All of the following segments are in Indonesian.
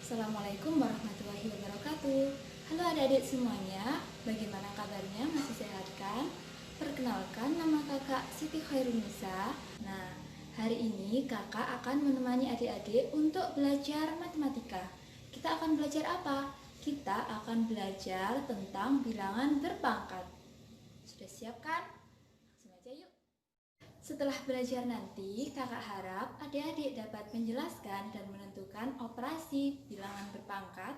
Assalamualaikum warahmatullahi wabarakatuh. Halo adik-adik semuanya, bagaimana kabarnya? Masih sehat kan? Perkenalkan, nama kakak Siti Khairunisa. Nah, hari ini kakak akan menemani adik-adik untuk belajar matematika. Kita akan belajar apa? Kita akan belajar tentang bilangan berpangkat. Sudah siap kan? Langsung aja yuk. Setelah belajar nanti, kakak harap adik-adik dapat menjelaskan dan menentukan operasi bilangan berpangkat,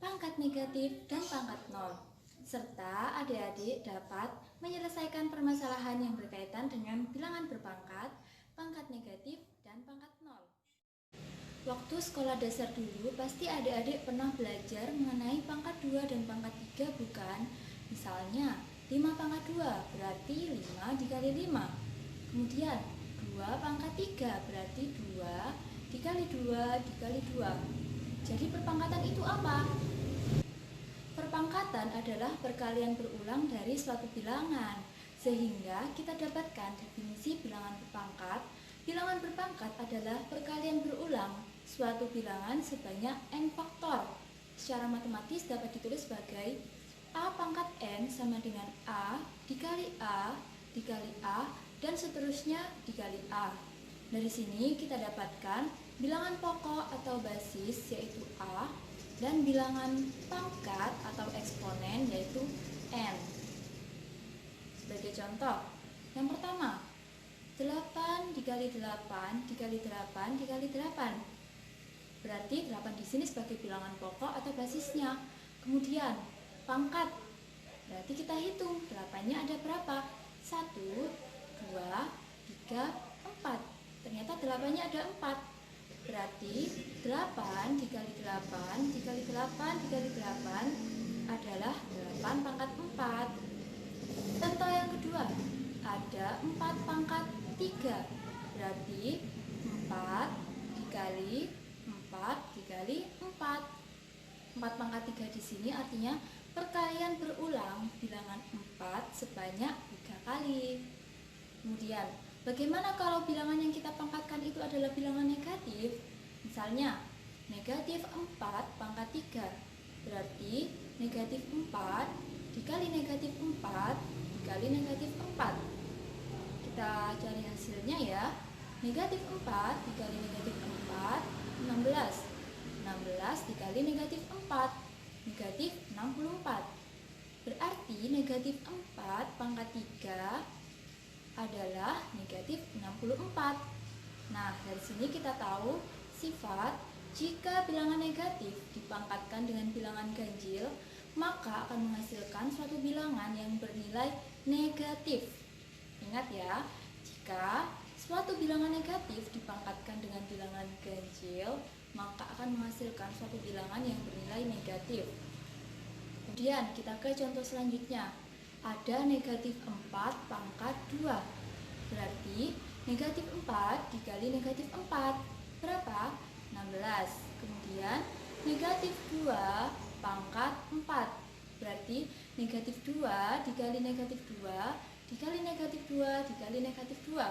pangkat negatif, dan pangkat nol. Serta adik-adik dapat menyelesaikan permasalahan yang berkaitan dengan bilangan berpangkat, pangkat negatif, dan pangkat nol. Waktu sekolah dasar dulu, pasti adik-adik pernah belajar mengenai pangkat 2 dan pangkat 3 bukan? Misalnya, 5 pangkat 2 berarti 5 dikali 5. Kemudian 2 pangkat 3 berarti 2 dikali 2 dikali 2. Jadi perpangkatan itu apa? Perpangkatan adalah perkalian berulang dari suatu bilangan. Sehingga kita dapatkan definisi bilangan berpangkat. Bilangan berpangkat adalah perkalian berulang suatu bilangan sebanyak n faktor. Secara matematis dapat ditulis sebagai A pangkat n sama dengan A dikali A dikali A dan seterusnya dikali A. Dari sini kita dapatkan bilangan pokok atau basis yaitu A dan bilangan pangkat atau eksponen yaitu N. Sebagai contoh, yang pertama 8 dikali 8 dikali 8 dikali 8. Berarti 8 di sini sebagai bilangan pokok atau basisnya. Kemudian pangkat, berarti kita hitung 8-nya ada berapa? 1, 2, 3, 4. Ternyata 8-nya ada 4. Berarti 8 dikali 8 dikali 8 dikali 8 adalah 8 pangkat 4. Contoh yang kedua, ada 4 pangkat 3. Berarti 4 dikali 4 dikali 4. 4 pangkat 3 di sini artinya perkalian berulang bilangan 4 sebanyak 3 kali. Kemudian, bagaimana kalau bilangan yang kita pangkatkan itu adalah bilangan negatif? Misalnya, negatif 4 pangkat 3. Berarti negatif 4 dikali negatif 4 dikali negatif 4. Kita cari hasilnya ya. Negatif 4 dikali negatif 4, 16. 16 dikali negatif 4, negatif 64. Berarti negatif 4 pangkat 3 adalah negatif 64. Nah, dari sini kita tahu sifat jika bilangan negatif dipangkatkan dengan bilangan ganjil, maka akan menghasilkan suatu bilangan yang bernilai negatif. Ingat ya, jika suatu bilangan negatif dipangkatkan dengan bilangan ganjil, maka akan menghasilkan suatu bilangan yang bernilai negatif. Kemudian kita ke contoh selanjutnya. Ada negatif 4 pangkat 2. Berarti negatif 4 dikali negatif 4. Berapa? 16. Kemudian negatif 2 pangkat 4. Berarti negatif 2 dikali negatif 2 dikali negatif 2 dikali negatif 2.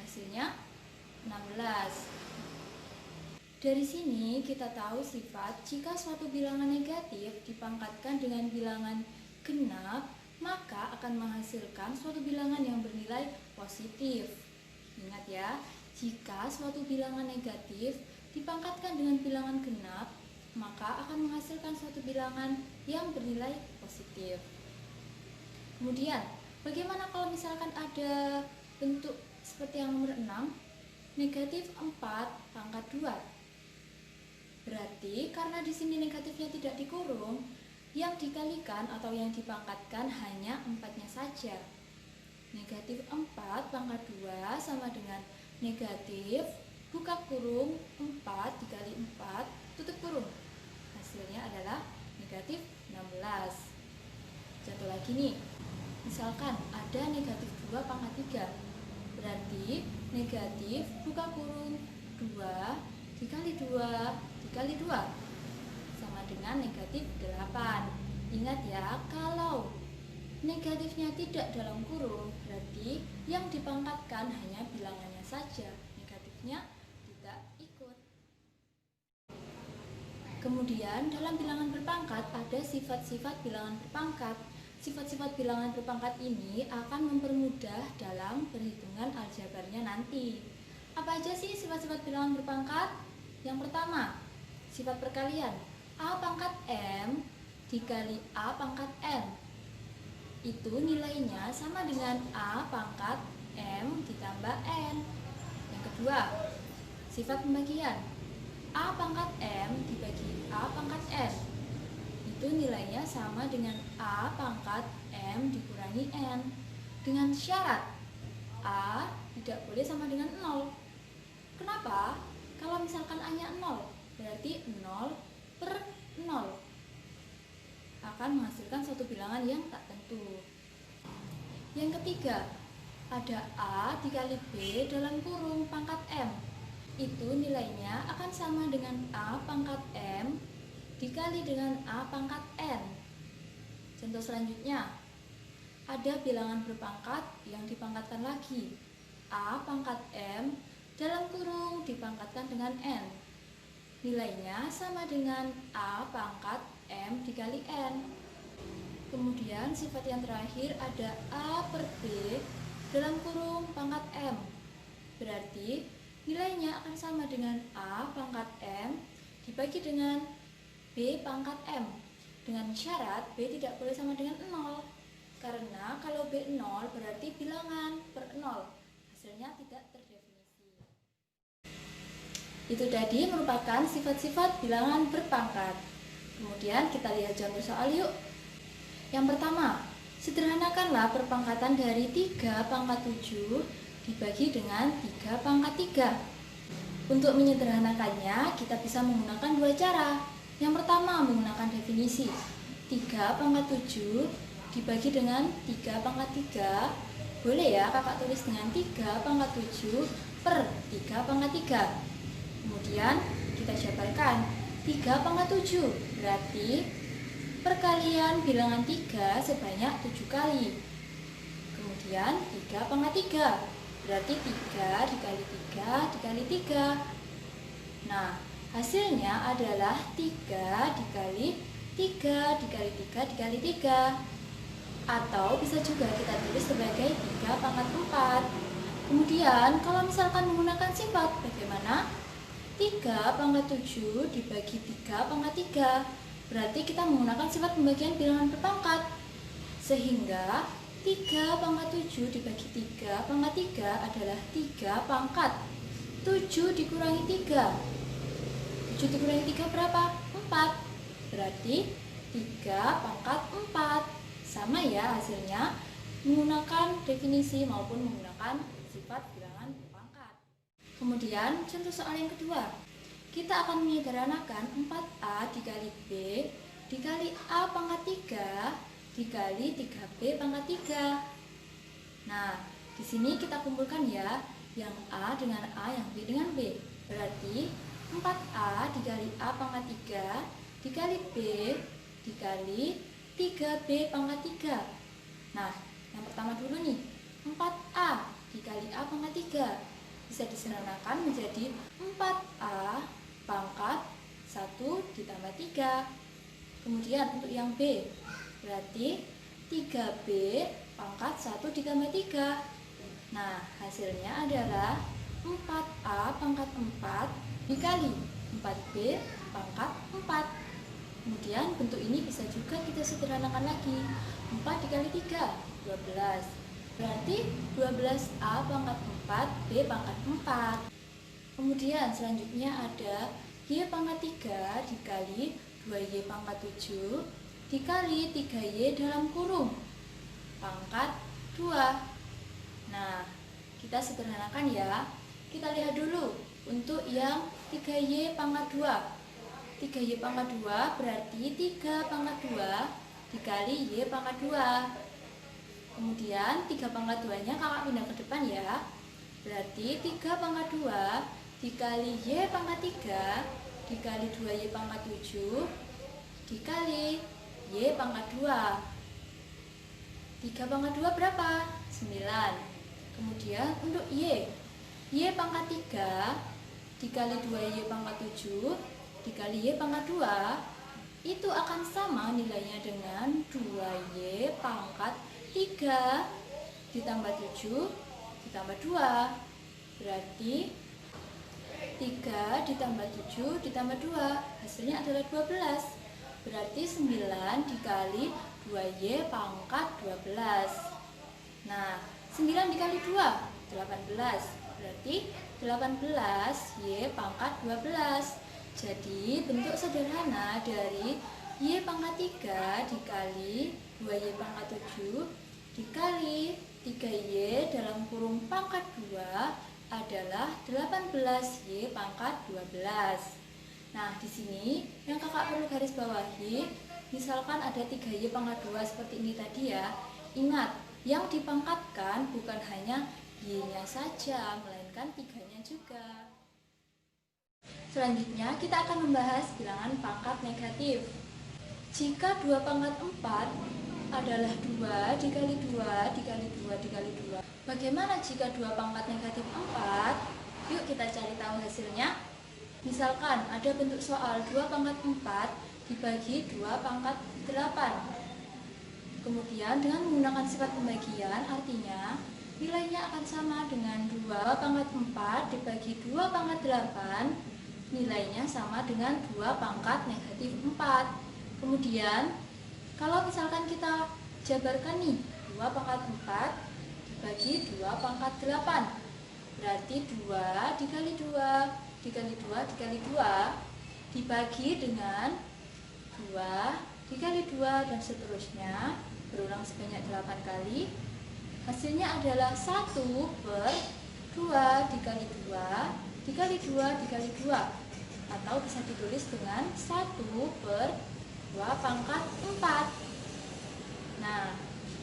Hasilnya 16. Dari sini kita tahu sifat jika suatu bilangan negatif dipangkatkan dengan bilangan genap, maka akan menghasilkan suatu bilangan yang bernilai positif. Ingat ya, jika suatu bilangan negatif dipangkatkan dengan bilangan genap, maka akan menghasilkan suatu bilangan yang bernilai positif. Kemudian, bagaimana kalau misalkan ada bentuk seperti yang nomor 6, negatif 4 pangkat 2. Berarti karena di sini negatifnya tidak dikurung, yang dikalikan atau yang dipangkatkan hanya 4-nya saja. Negatif 4 pangkat 2 sama dengan negatif buka kurung 4 dikali 4 tutup kurung. Hasilnya adalah negatif 16. Contoh lagi nih, misalkan ada negatif 2 pangkat 3. Berarti negatif buka kurung 2 dikali 2 dikali 2 sama dengan negatif 8. Ingat ya, kalau negatifnya tidak dalam kurung, berarti yang dipangkatkan hanya bilangannya saja, negatifnya tidak ikut. Kemudian dalam bilangan berpangkat ada sifat-sifat bilangan berpangkat. Sifat-sifat bilangan berpangkat ini akan mempermudah dalam perhitungan aljabarnya nanti. Apa aja sih sifat-sifat bilangan berpangkat? Yang pertama, sifat perkalian. A pangkat M dikali A pangkat N. Itu nilainya sama dengan A pangkat M ditambah N. Yang kedua, sifat pembagian. A pangkat M dibagi A pangkat N. Itu nilainya sama dengan A pangkat M dikurangi N. Dengan syarat A tidak boleh sama dengan 0. Kenapa? Kalau misalkan A-nya 0, berarti 0 per 0 akan menghasilkan suatu bilangan yang tak tentu. Yang ketiga, ada A dikali B dalam kurung pangkat M. Itu nilainya akan sama dengan A pangkat M dikali dengan A pangkat N. Contoh selanjutnya, ada bilangan berpangkat yang dipangkatkan lagi. A pangkat M dalam kurung dipangkatkan dengan N. Nilainya sama dengan A pangkat M dikali N. Kemudian sifat yang terakhir ada A per B dalam kurung pangkat M. Berarti nilainya akan sama dengan A pangkat M dibagi dengan B pangkat M. Dengan syarat B tidak boleh sama dengan 0. Karena kalau B 0 berarti bilangan per 0. Hasilnya tidak terdefinisi. Itu tadi merupakan sifat-sifat bilangan berpangkat. Kemudian kita lihat contoh soal yuk. Yang pertama, sederhanakanlah perpangkatan dari 3 pangkat 7 dibagi dengan 3 pangkat 3. Untuk menyederhanakannya, kita bisa menggunakan dua cara. Yang pertama, menggunakan definisi 3 pangkat 7 dibagi dengan 3 pangkat 3. Boleh ya kakak tulis dengan 3 pangkat 7 per 3 pangkat 3. Kemudian kita jabarkan 3 pangkat 7 berarti perkalian bilangan 3 sebanyak 7 kali. Kemudian 3 pangkat 3 berarti 3 dikali 3 dikali 3. Nah, hasilnya adalah 3 dikali 3 dikali 3 dikali 3. Atau bisa juga kita tulis sebagai 3 pangkat 4. Kemudian kalau misalkan menggunakan sifat, bagaimana? 3 pangkat 7 dibagi 3 pangkat 3. Berarti kita menggunakan sifat pembagian bilangan berpangkat. Sehingga 3 pangkat 7 dibagi 3 pangkat 3 adalah 3 pangkat 7 dikurangi 3. 7 dikurangi 3 berapa? 4. Berarti 3 pangkat 4. Sama ya hasilnya menggunakan definisi maupun menggunakan sifat bilangan berpangkat. Kemudian contoh soal yang kedua, kita akan menyederhanakan 4A dikali B dikali A pangkat 3 dikali 3B pangkat 3. Nah, di sini kita kumpulkan ya, yang A dengan A, yang B dengan B. Berarti 4A dikali A pangkat 3 dikali B dikali 3B pangkat 3. Nah, yang pertama dulu nih, 4A dikali A pangkat 3 bisa disederhanakan menjadi 4A pangkat 1 ditambah 3. Kemudian untuk yang B, berarti 3B pangkat 1 ditambah 3. Nah, hasilnya adalah 4A pangkat 4 dikali 4B pangkat 4. Kemudian bentuk ini bisa juga kita sederhanakan lagi. 4 dikali 3, 12. Berarti 12A pangkat 4, B pangkat 4. Kemudian selanjutnya ada Y pangkat 3 dikali 2Y pangkat 7 dikali 3Y dalam kurung pangkat 2. Nah, kita sederhanakan ya. Kita lihat dulu untuk yang 3Y pangkat 2. 3Y pangkat 2 berarti 3 pangkat 2 dikali Y pangkat 2. Kemudian 3 pangkat 2-nya kakak pindah ke depan ya. Berarti 3 pangkat 2 dikali Y pangkat 3 dikali 2Y pangkat 7 dikali Y pangkat 2. 3 pangkat 2 berapa? 9. Kemudian untuk Y pangkat 3 dikali 2Y pangkat 7 dikali Y pangkat 2 itu akan sama nilainya dengan 2Y pangkat 3 ditambah 7 ditambah 2. Berarti 3 ditambah 7 ditambah 2 hasilnya adalah 12. Berarti 9 dikali 2Y pangkat 12. Nah, 9 dikali 2 18. Berarti 18Y pangkat 12. Jadi bentuk sederhana dari Y pangkat 3 dikali 2Y pangkat 7 dikali 3Y dalam kurung pangkat 2 adalah 18Y pangkat 12. Nah, di sini yang kakak perlu garis bawahi, misalkan ada 3Y pangkat 2 seperti ini tadi ya. Ingat, yang dipangkatkan bukan hanya Y-nya saja, melainkan 3-nya juga. Selanjutnya kita akan membahas bilangan pangkat negatif. Jika 2 pangkat 4 adalah 2 dikali 2 dikali 2 dikali 2. Bagaimana jika 2 pangkat negatif 4? Yuk kita cari tahu hasilnya. Misalkan ada bentuk soal 2 pangkat 4 dibagi 2 pangkat 8. Kemudian dengan menggunakan sifat pembagian, artinya nilainya akan sama dengan 2 pangkat 4 dibagi 2 pangkat 8. Nilainya sama dengan 2 pangkat negatif 4. Kemudian kalau misalkan kita jabarkan nih 2 pangkat 4 dibagi 2 pangkat 8, berarti 2 dikali 2 dikali 2 dikali 2 dibagi dengan 2 dikali 2 dan seterusnya, berulang sebanyak 8 kali. Hasilnya adalah 1 per 2 dikali 2 dikali 2 dikali 2, atau bisa ditulis dengan 1 per 2 pangkat 4. Nah,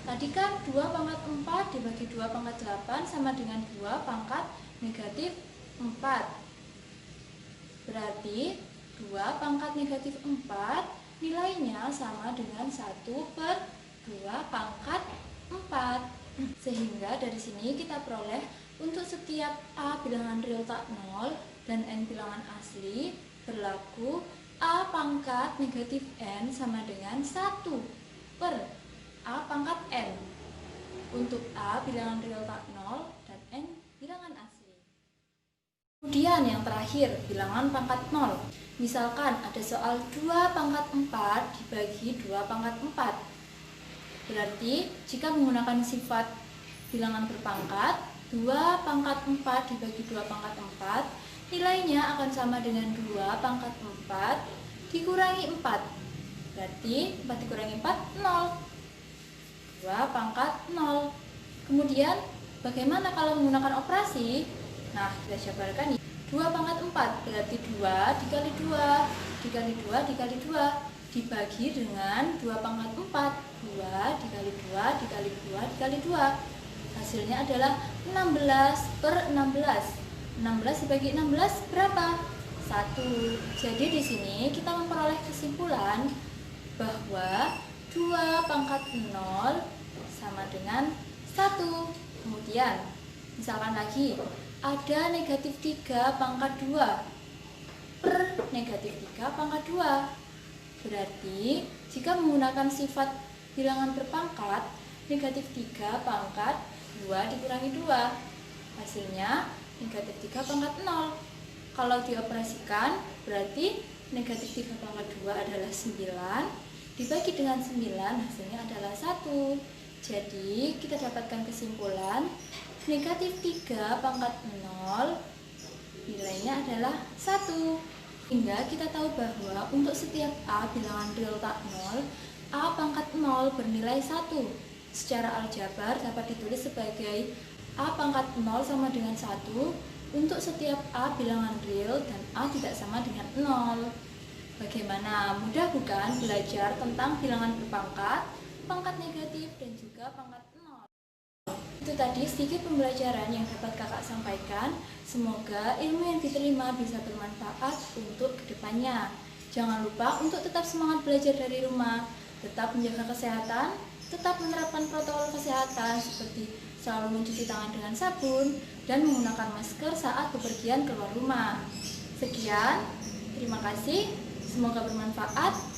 tadi kan 2 pangkat 4 dibagi 2 pangkat 8 sama dengan 2 pangkat negatif 4. Berarti 2 pangkat negatif 4 nilainya sama dengan 1 per 2 pangkat 4. Sehingga dari sini kita peroleh untuk setiap A bilangan real tak 0 dan N bilangan asli berlaku A pangkat negatif N sama dengan 1 per A pangkat N untuk A bilangan real tak 0 dan N bilangan asli. Kemudian yang terakhir, bilangan pangkat 0. Misalkan ada soal 2 pangkat 4 dibagi 2 pangkat 4. Berarti jika menggunakan sifat bilangan berpangkat, 2 pangkat 4 dibagi 2 pangkat 4, nilainya akan sama dengan 2 pangkat 4 dikurangi 4. Berarti 4 dikurangi 4, 0. 2 pangkat 0. Kemudian bagaimana kalau menggunakan operasi? Nah, kita jabarkan nih. 2 pangkat 4 berarti 2 dikali 2 dikali 2 dikali 2 dibagi dengan 2 pangkat 4. 2 dikali 2 dikali 2 dikali 2. Hasilnya adalah 16 per 16. 16 dibagi 16 berapa? 1. Jadi di sini kita memperoleh kesimpulan bahwa 2 pangkat 0 sama dengan 1. Kemudian misalkan lagi ada negatif 3 pangkat 2 per negatif 3 pangkat 2. Berarti jika menggunakan sifat bilangan berpangkat, negatif 3 pangkat 2 dikurangi 2, hasilnya negatif 3 pangkat 0. Kalau dioperasikan, berarti negatif 3 pangkat 2 adalah 9, dibagi dengan 9 hasilnya adalah 1. Jadi kita dapatkan kesimpulan negatif 3 pangkat 0 nilainya adalah 1. Hingga kita tahu bahwa untuk setiap A bilangan real tak 0, A pangkat 0 bernilai 1. Secara aljabar dapat ditulis sebagai A pangkat 0 sama dengan 1 untuk setiap A bilangan real dan A tidak sama dengan 0. Bagaimana? Mudah bukan belajar tentang bilangan berpangkat, pangkat negatif, dan juga pangkat 0. Itu tadi sedikit pembelajaran yang dapat kakak sampaikan. Semoga ilmu yang diterima bisa bermanfaat untuk kedepannya. Jangan lupa untuk tetap semangat belajar dari rumah, tetap menjaga kesehatan, tetap menerapkan protokol kesehatan seperti selalu mencuci tangan dengan sabun dan menggunakan masker saat bepergian keluar rumah. Sekian, Terima kasih, semoga bermanfaat.